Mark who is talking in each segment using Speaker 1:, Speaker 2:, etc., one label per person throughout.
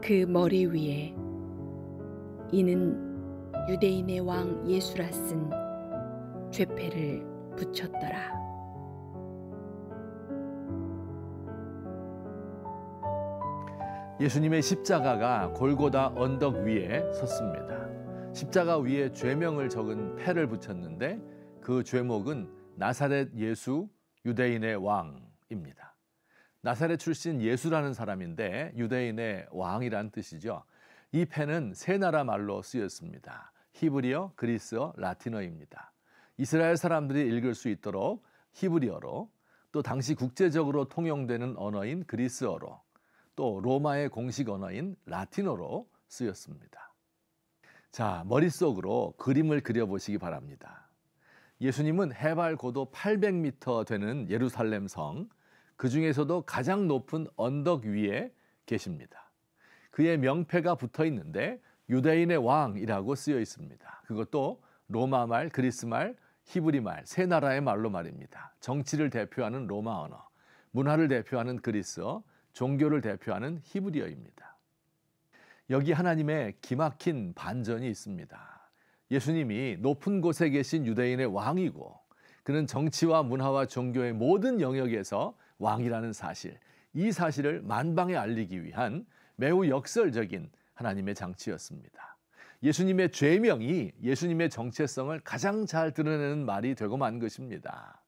Speaker 1: 그 머리 위에 이는 유대인의 왕 예수라 쓴 죄패를 붙였더라.
Speaker 2: 예수님의 십자가가 골고다 언덕 위에 섰습니다. 십자가 위에 죄명을 적은 패를 붙였는데 그 죄목은 나사렛 예수 유대인의 왕입니다. 나사렛 출신 예수라는 사람인데 유대인의 왕이란 뜻이죠. 이 패는 세 나라 말로 쓰였습니다. 히브리어, 그리스어, 라틴어입니다. 이스라엘 사람들이 읽을 수 있도록 히브리어로, 또 당시 국제적으로 통용되는 언어인 그리스어로, 또 로마의 공식 언어인 라틴어로 쓰였습니다. 자, 머릿속으로 그림을 그려보시기 바랍니다. 예수님은 해발 고도 800m 되는 예루살렘 성, 그 중에서도 가장 높은 언덕 위에 계십니다. 그의 명패가 붙어 있는데 유대인의 왕이라고 쓰여 있습니다. 그것도 로마말, 그리스말, 히브리말 세 나라의 말로 말입니다. 정치를 대표하는 로마 언어, 문화를 대표하는 그리스어, 종교를 대표하는 히브리어입니다. 여기 하나님의 기막힌 반전이 있습니다. 예수님이 높은 곳에 계신 유대인의 왕이고 그는 정치와 문화와 종교의 모든 영역에서 왕이라는 사실, 이 사실을 만방에 알리기 위한 매우 역설적인 하나님의 장치였습니다. 예수님의 죄명이 예수님의 정체성을 가장 잘 드러내는 말이 되고 만 것입니다.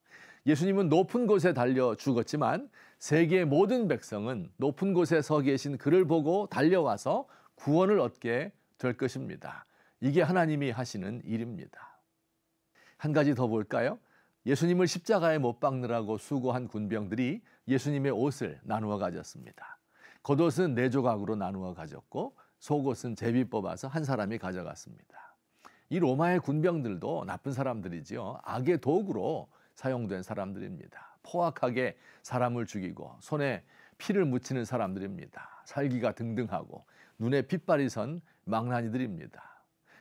Speaker 2: 예수님은 높은 곳에 달려 죽었지만 세계의 모든 백성은 높은 곳에 서 계신 그를 보고 달려와서 구원을 얻게 될 것입니다. 이게 하나님이 하시는 일입니다. 한 가지 더 볼까요? 예수님을 십자가에 못 박느라고 수고한 군병들이 예수님의 옷을 나누어 가졌습니다. 겉옷은 4조각으로 나누어 가졌고 속옷은 제비 뽑아서 한 사람이 가져갔습니다. 이 로마의 군병들도 나쁜 사람들이지요. 악의 도구로 사용된 사람들입니다. 포악하게 사람을 죽이고 손에 피를 묻히는 사람들입니다. 살기가 등등하고 눈에 핏발이 선 망나니들입니다.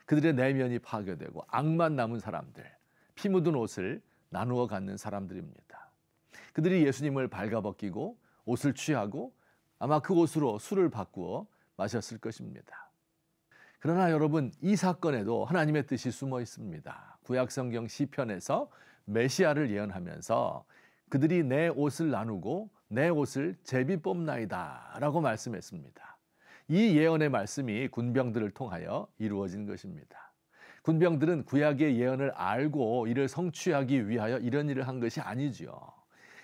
Speaker 2: 그들의 내면이 파괴되고 악만 남은 사람들, 피 묻은 옷을 나누어 갖는 사람들입니다. 그들이 예수님을 발가벗기고 옷을 취하고 아마 그 옷으로 술을 바꾸어 마셨을 것입니다. 그러나 여러분, 이 사건에도 하나님의 뜻이 숨어 있습니다. 구약성경 시편에서 메시아를 예언하면서 그들이 내 옷을 나누고 내 옷을 제비 뽑나이다 라고 말씀했습니다. 이 예언의 말씀이 군병들을 통하여 이루어진 것입니다. 군병들은 구약의 예언을 알고 이를 성취하기 위하여 이런 일을 한 것이 아니지요.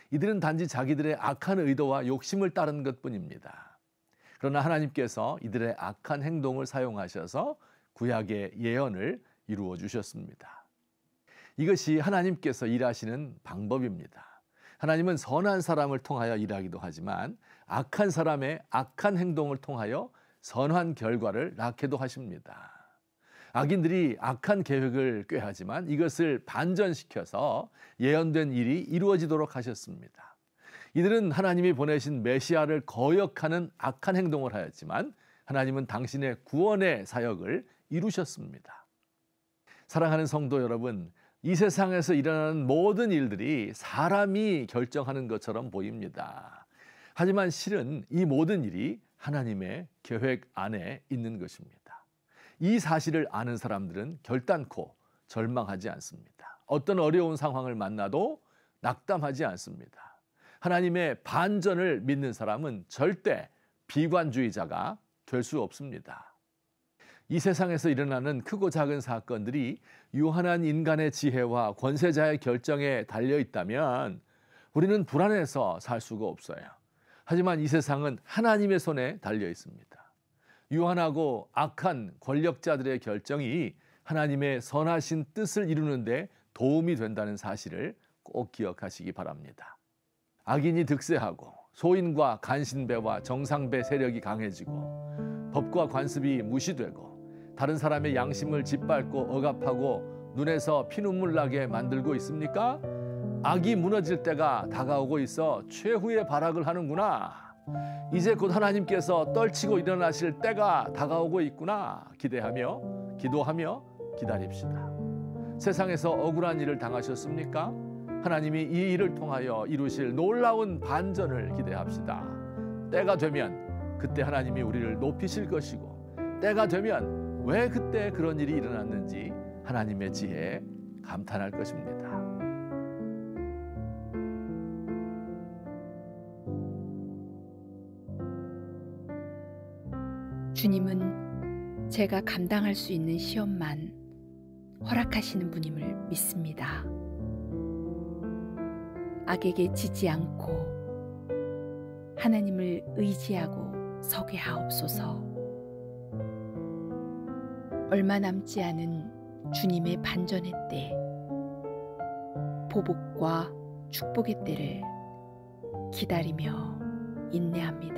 Speaker 2: 이들은 단지 자기들의 악한 의도와 욕심을 따른 것뿐입니다. 그러나 하나님께서 이들의 악한 행동을 사용하셔서 구약의 예언을 이루어 주셨습니다. 이것이 하나님께서 일하시는 방법입니다. 하나님은 선한 사람을 통하여 일하기도 하지만 악한 사람의 악한 행동을 통하여 선한 결과를 낳게도 하십니다. 악인들이 악한 계획을 꾀하지만 이것을 반전시켜서 예언된 일이 이루어지도록 하셨습니다. 이들은 하나님이 보내신 메시아를 거역하는 악한 행동을 하였지만 하나님은 당신의 구원의 사역을 이루셨습니다. 사랑하는 성도 여러분, 이 세상에서 일어나는 모든 일들이 사람이 결정하는 것처럼 보입니다. 하지만 실은 이 모든 일이 하나님의 계획 안에 있는 것입니다. 이 사실을 아는 사람들은 결단코 절망하지 않습니다. 어떤 어려운 상황을 만나도 낙담하지 않습니다. 하나님의 반전을 믿는 사람은 절대 비관주의자가 될 수 없습니다. 이 세상에서 일어나는 크고 작은 사건들이 유한한 인간의 지혜와 권세자의 결정에 달려 있다면 우리는 불안해서 살 수가 없어요. 하지만 이 세상은 하나님의 손에 달려 있습니다. 유한하고 악한 권력자들의 결정이 하나님의 선하신 뜻을 이루는 데 도움이 된다는 사실을 꼭 기억하시기 바랍니다. 악인이 득세하고 소인과 간신배와 정상배 세력이 강해지고 법과 관습이 무시되고 다른 사람의 양심을 짓밟고 억압하고 눈에서 피눈물 나게 만들고 있습니까? 악이 무너질 때가 다가오고 있어 최후의 발악을 하는구나. 이제 곧 하나님께서 떨치고 일어나실 때가 다가오고 있구나. 기대하며 기도하며 기다립시다. 세상에서 억울한 일을 당하셨습니까? 하나님이 이 일을 통하여 이루실 놀라운 반전을 기대합시다. 때가 되면 그때 하나님이 우리를 높이실 것이고, 때가 되면 왜 그때 그런 일이 일어났는지 하나님의 지혜에 감탄할 것입니다.
Speaker 1: 주님은 제가 감당할 수 있는 시험만 허락하시는 분임을 믿습니다. 악에게 지지 않고 하나님을 의지하고 서게 하옵소서. 얼마 남지 않은 주님의 반전의 때, 보복과 축복의 때를 기다리며 인내합니다.